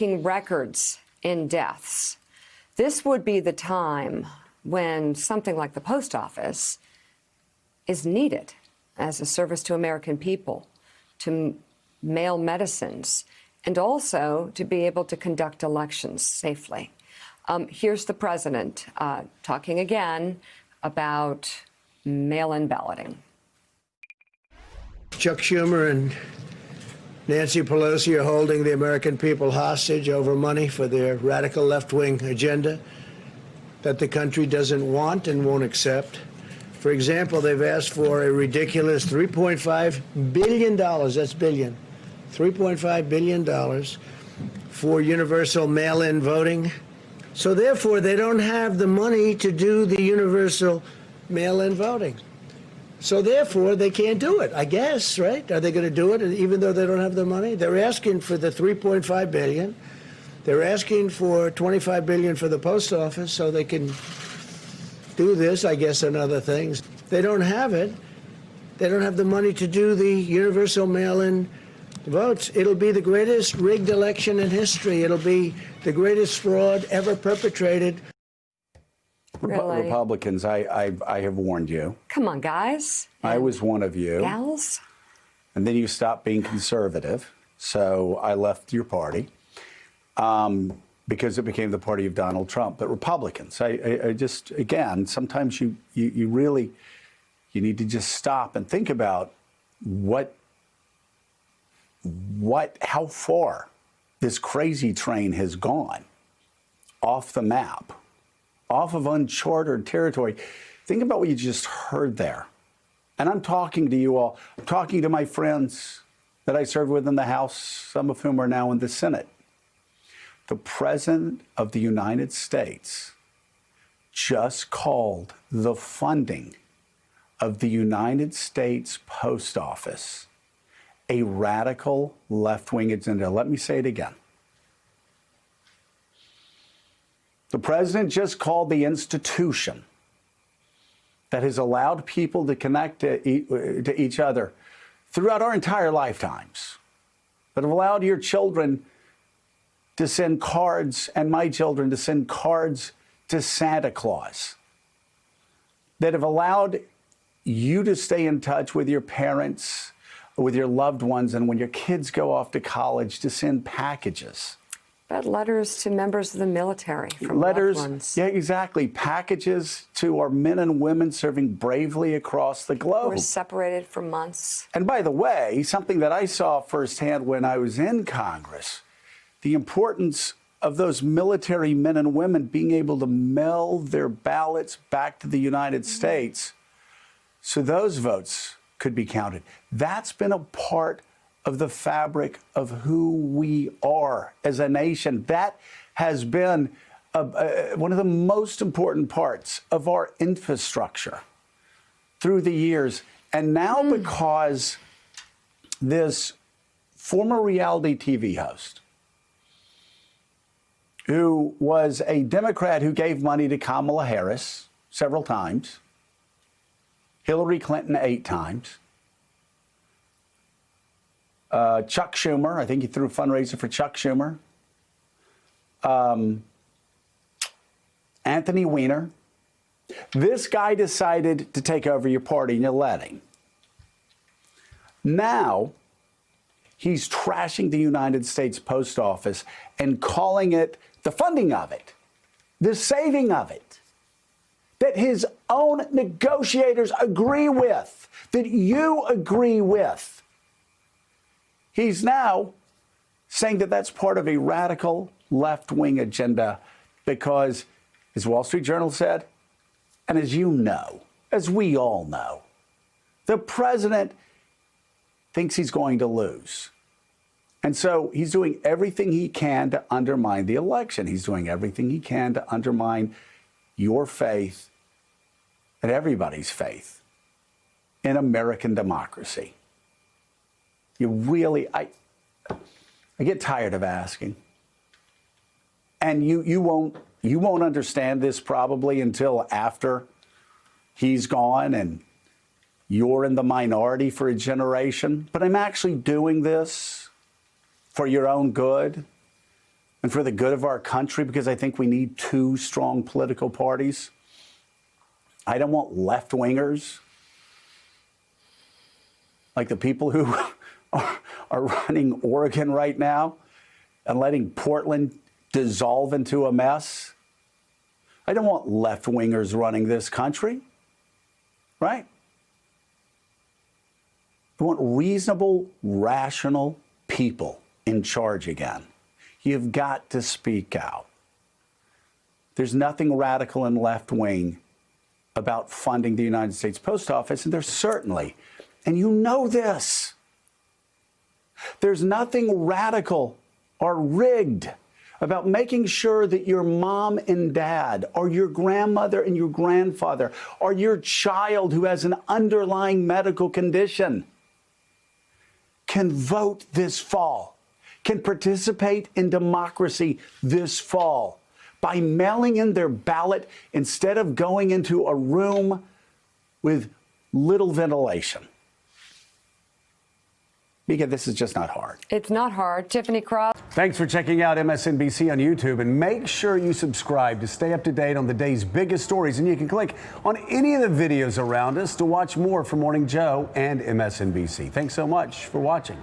records in deaths. This would be the time when something like the post office is needed as a service to American people, to mail medicines, and also to be able to conduct elections safely. Here's the president talking again about mail-in balloting. Chuck Schumer and Nancy Pelosi are holding the American people hostage over money for their radical left-wing agenda that the country doesn't want and won't accept. For example, they've asked for a ridiculous $3.5 billion, that's billion, $3.5 billion for universal mail-in voting. So therefore, they don't have the money to do the universal mail-in voting. So therefore, they can't do it, I guess, right? Are they going to do it even though they don't have the money? They're asking for the $3.5 billion. They're asking for $25 billion for the post office so they can do this, I guess, and other things. They don't have it. They don't have the money to do the universal mail-in votes. It'll be the greatest rigged election in history. It'll be the greatest fraud ever perpetrated. Really? Republicans, I have warned you. Come on, guys. I was one of you. Gals. And then you stopped being conservative, so I left your party because it became the party of Donald Trump. But Republicans, I just, again, sometimes you really, you need to just stop and think about how far this crazy train has gone off the map, off of uncharted territory. Think about what you just heard there. And I'm talking to you all. I'm talking to my friends that I served with in the House, some of whom are now in the Senate. The President of the United States just called the funding of the United States Post Office a radical left-wing agenda. Let me say it again. The president just called the institution that has allowed people to connect to each other throughout our entire lifetimes, that have allowed your children to send cards and my children to send cards to Santa Claus, that have allowed you to stay in touch with your parents, with your loved ones, and when your kids go off to college, to send packages. But letters to members of the military from letters, loved ones. Yeah, exactly. Packages to our men and women serving bravely across the globe. We're separated for months. And by the way, something that I saw firsthand when I was in Congress, the importance of those military men and women being able to mail their ballots back to the United States so those votes could be counted. That's been a part of the fabric of who we are as a nation. That has been one of the most important parts of our infrastructure through the years. And now because this former reality TV host, who was a Democrat who gave money to Kamala Harris several times, Hillary Clinton 8 times, Chuck Schumer, I think he threw a fundraiser for Chuck Schumer, Anthony Weiner. This guy decided to take over your party and you let him. Now he's trashing the United States Post Office and calling it the funding of it, the saving of it, that his own negotiators agree with, that you agree with. He's now saying that that's part of a radical left-wing agenda because, as Wall Street Journal said, and as you know, as we all know, the president thinks he's going to lose. And so he's doing everything he can to undermine the election. He's doing everything he can to undermine your faith and everybody's faith in American democracy. You really, I get tired of asking. And you won't understand this probably until after he's gone and you're in the minority for a generation. But I'm actually doing this for your own good, and for the good of our country, because I think we need two strong political parties. I don't want left-wingers like the people who are running Oregon right now and letting Portland dissolve into a mess. I don't want left-wingers running this country, right? I want reasonable, rational people in charge again. You've got to speak out. There's nothing radical and left-wing about funding the United States Post Office, and there's certainly, and you know this, there's nothing radical or rigged about making sure that your mom and dad, or your grandmother and your grandfather, or your child who has an underlying medical condition can vote this fall, can participate in democracy this fall by mailing in their ballot instead of going into a room with little ventilation. Mika, this is just not hard. It's not hard. Tiffany Cross. Thanks for checking out MSNBC on YouTube, and make sure you subscribe to stay up to date on the day's biggest stories. And you can click on any of the videos around us to watch more from Morning Joe and MSNBC. Thanks so much for watching.